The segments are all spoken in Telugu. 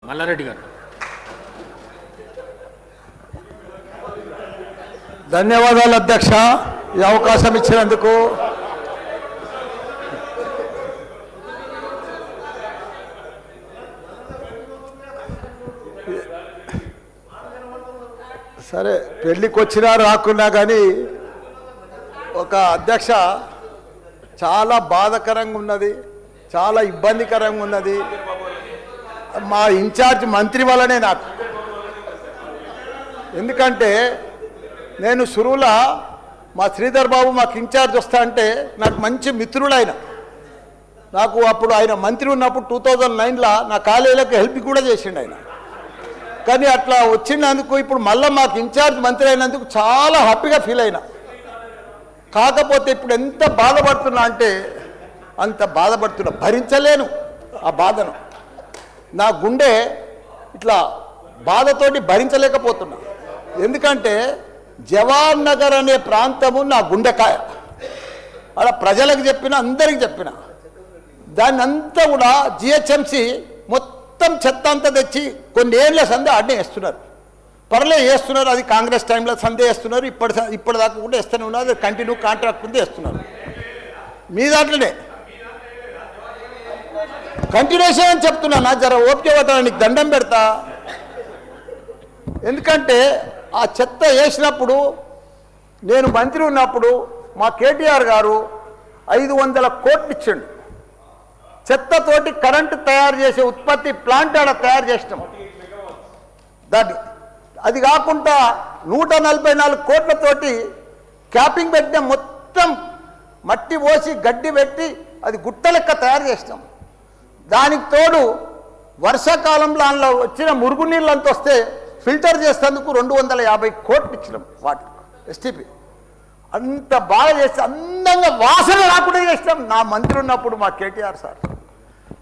మల్లారెడ్డి గారు. ధన్యవాదాలు అధ్యక్ష, ఈ అవకాశం ఇచ్చినందుకు. సరే, పెళ్ళికి వచ్చినా రాకున్నా కానీ ఒక అధ్యక్ష చాలా బాధాకరంగా ఉన్నది, చాలా ఇబ్బందికరంగా ఉన్నది. మా ఇన్ఛార్జ్ మంత్రి వల్లనే నాకు. ఎందుకంటే నేను సురువుల మా శ్రీధర్ బాబు మాకు ఇన్ఛార్జ్ వస్తా అంటే నాకు మంచి మిత్రుడు ఆయన. నాకు అప్పుడు ఆయన మంత్రి ఉన్నప్పుడు 2009లో నా కాలేజీలకు హెల్ప్ కూడా చేసిండు ఆయన. కానీ అట్లా వచ్చినందుకు ఇప్పుడు మళ్ళీ మాకు ఇన్ఛార్జ్ మంత్రి అయినందుకు చాలా హ్యాపీగా ఫీల్ అయినా. కాకపోతే ఇప్పుడు ఎంత బాధపడుతున్నా అంటే అంత బాధపడుతున్నా, భరించలేను ఆ బాధను. నా గుండె ఇట్లా బాధతోటి భరించలేకపోతున్నా. ఎందుకంటే జవాన్ నగర్ అనే ప్రాంతము నా గుండెకాయ. అలా ప్రజలకు చెప్పిన, అందరికి చెప్పిన, దాన్ని అంతా కూడా జిహెచ్ఎంసి మొత్తం చెత్త అంతా తెచ్చి కొన్ని ఏళ్ళ సందే అడ్డే వేస్తున్నారు. పర్లే వేస్తున్నారు, అది కాంగ్రెస్ టైంలో సందే వేస్తున్నారు, ఇప్పటిదాకా కూడా వేస్తూనే ఉన్నారు. అది కంటిన్యూ కాంట్రాక్ట్ ఉంది వేస్తున్నారు. మీ దాంట్లోనే కంటిన్యూషన్ అని చెప్తున్నా. నా జర ఓపిక పట్టాలని నీకు దండం పెడతా. ఎందుకంటే ఆ చెత్త వేసినప్పుడు నేను మంత్రి ఉన్నప్పుడు మా కేటీఆర్ గారు 500 కోట్లు ఇచ్చిండు. చెత్తతోటి కరెంటు తయారు చేసే ఉత్పత్తి ప్లాంట్ ఆడ తయారు చేసినాం దాన్ని. అది కాకుండా 144 కోట్లతోటి క్యాపింగ్ పెట్టిన, మొత్తం మట్టి పోసి గడ్డి పెట్టి అది గుట్ట లెక్క తయారు చేసినాం. దానికి తోడు వర్షాకాలంలో అందులో వచ్చిన మురుగునీళ్ళు అంత వస్తే ఫిల్టర్ చేసేందుకు 250 కోట్లు ఇచ్చినాం వాటర్ ఎస్టీపీ. అంత బాగా చేస్తే అందంగా వాసన రాకుండా చేసినాం నా మంత్రి ఉన్నప్పుడు మా కేటీఆర్ సార్.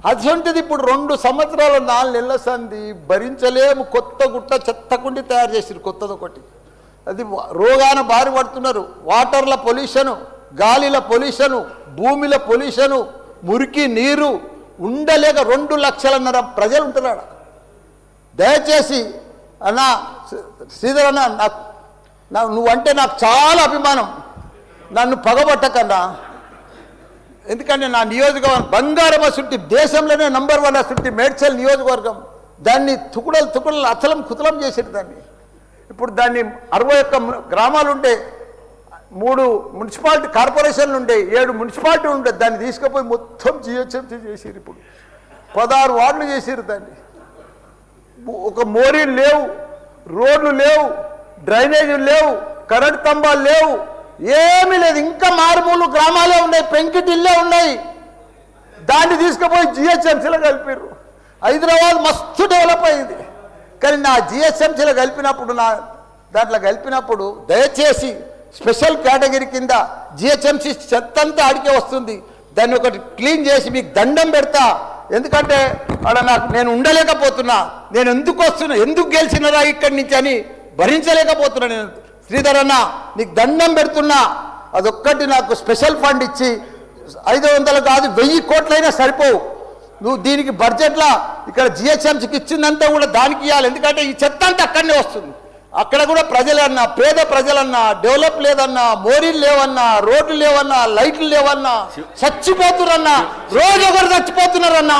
అటువంటిది ఇప్పుడు 2 సంవత్సరాలు 4 నెలల సంది భరించలేము. కొత్త గుట్ట చెత్తకుండి తయారు చేసిరు కొత్తది ఒకటి. అది రోగాన బారి పడుతున్నారు. వాటర్ల పొల్యూషను, గాలిల పొల్యూషను, భూమిల పొల్యూషను, మురికి నీరు ఉండలేక 2 లక్షలన్నర ప్రజలు ఉంటున్నాడు. దయచేసి అన్న శ్రీధర్ అన్న, నువ్వంటే నాకు చాలా అభిమానం, నన్ను పగబట్టకన్నా. ఎందుకంటే నా నియోజకవర్గం బంగారం అసుంటి, దేశంలోనే నంబర్ 1 అసుంటి మేడ్చల్ నియోజకవర్గం. దాన్ని తుకుడలు అచలం కుతలం చేసేది దాన్ని. ఇప్పుడు దాన్ని 61 గ్రామాలు ఉండే, 3 మున్సిపాలిటీ కార్పొరేషన్లు ఉండే, 7 మున్సిపాలిటీ ఉండే. దాన్ని తీసుకుపోయి మొత్తం జిహెచ్ఎంసీ చేసిరు. ఇప్పుడు 16 వార్డులు చేసిరు దాన్ని. ఒక మోరీలు లేవు, రోడ్లు లేవు, డ్రైనేజీలు లేవు, కరెంట్ స్తంభాలు లేవు, ఏమీ లేదు. ఇంకా మారుమూలు గ్రామాలే ఉన్నాయి, పెంకిటిల్లే ఉన్నాయి. దాన్ని తీసుకుపోయి జిహెచ్ఎంసీలో కలిపారు. హైదరాబాద్ మస్తు డెవలప్ అయింది. కానీ నా జిహెచ్ఎంసీలో కలిపినప్పుడు, నా దాంట్లో కలిపినప్పుడు దయచేసి స్పెషల్ కేటగిరీ కింద జిహెచ్ఎంసీ చెత్తంతా ఆడికే వస్తుంది. దాన్ని ఒకటి క్లీన్ చేసి మీకు దండం పెడతా. ఎందుకంటే అక్కడ నేను ఉండలేకపోతున్నా. నేను ఎందుకు వస్తున్నా, ఎందుకు గెలిచినరా ఇక్కడి నుంచి అని భరించలేకపోతున్నా. నేను శ్రీధర్ అన్న నీకు దండం పెడుతున్నా. అదొక్కటి నాకు స్పెషల్ ఫండ్ ఇచ్చి 500 కాదు 1000 కోట్లైనా సరిపోవు. నువ్వు దీనికి బడ్జెట్లో ఇక్కడ జిహెచ్ఎంసీకి ఇచ్చిందంతా కూడా దానికి ఇవ్వాలి. ఎందుకంటే ఈ చెత్త అంతా అక్కడనే వస్తుంది. అక్కడ కూడా ప్రజలన్నా, పేద ప్రజలన్నా, డెవలప్ లేదన్నా, మోరీలు లేవన్నా, రోడ్లు లేవన్నా, లైట్లు లేవన్నా, చచ్చిపోతున్నారన్నా, రోజు ఒకరు చచ్చిపోతున్నారన్నా,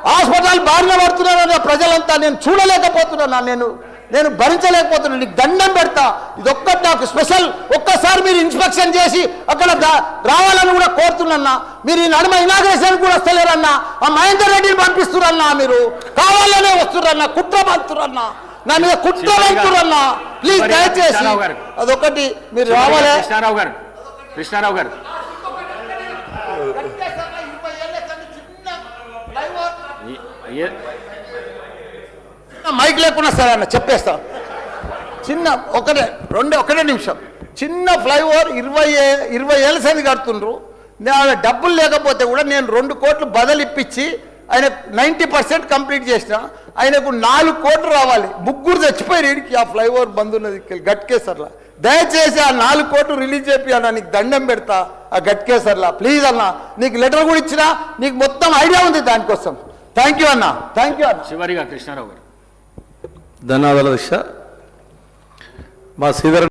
హాస్పిటల్ బారిన పడుతున్నారన్న ప్రజలంతా. నేను చూడలేకపోతున్నా, నేను భరించలేకపోతున్నాను. నీకు దండం పెడతా. ఇదొక్కటి నాకు స్పెషల్. ఒక్కసారి మీరు ఇన్స్పెక్షన్ చేసి అక్కడ రావాలని కూడా కోరుతున్నా. మీరు ఈ నడుమ ఇనాగ్రేషన్ కూడా వస్తలేరన్నా. ఆ మహేందర్ రెడ్డిని పంపిస్తురన్నా. మీరు కావాలనే వస్తురన్నా, కుట్ర పంతురన్నా, నా మీద కుట్ర పంతురన్నా. ప్లీజ్ దయచేసి అదొకటి మీరు రావాలి. కృష్ణారావు గారు మైక్ లేకుండా సరే అన్న చెప్పేస్తా. చిన్న ఒకటే నిమిషం. చిన్న ఫ్లైఓవర్ 20 ఏళ్ళ సంది కడుతుండ్రు. నేను డబ్బులు లేకపోతే కూడా నేను 2 కోట్లు బదులు ఇప్పించి ఆయన 90% కంప్లీట్ చేసిన. ఆయనకు 4 కోట్లు రావాలి. 3 చచ్చిపోయారు వీడికి ఆ ఫ్లైఓవర్ బంద్ ఉన్నది గట్కేసర్లా. దయచేసి ఆ 4 కోట్లు రిలీజ్ చేపి అన్న, నీకు దండం పెడతా. ఆ గట్కేసర్లా ప్లీజ్ అన్న, నీకు లెటర్ కూడా ఇచ్చినా, నీకు మొత్తం ఐడియా ఉంది దానికోసం. థ్యాంక్ యూ అన్న, థ్యాంక్ యూ అన్న. చివరిగా కృష్ణారావు గారు. ధన్యవాదాలు అధ్యక్ష. మా శ్రీధర్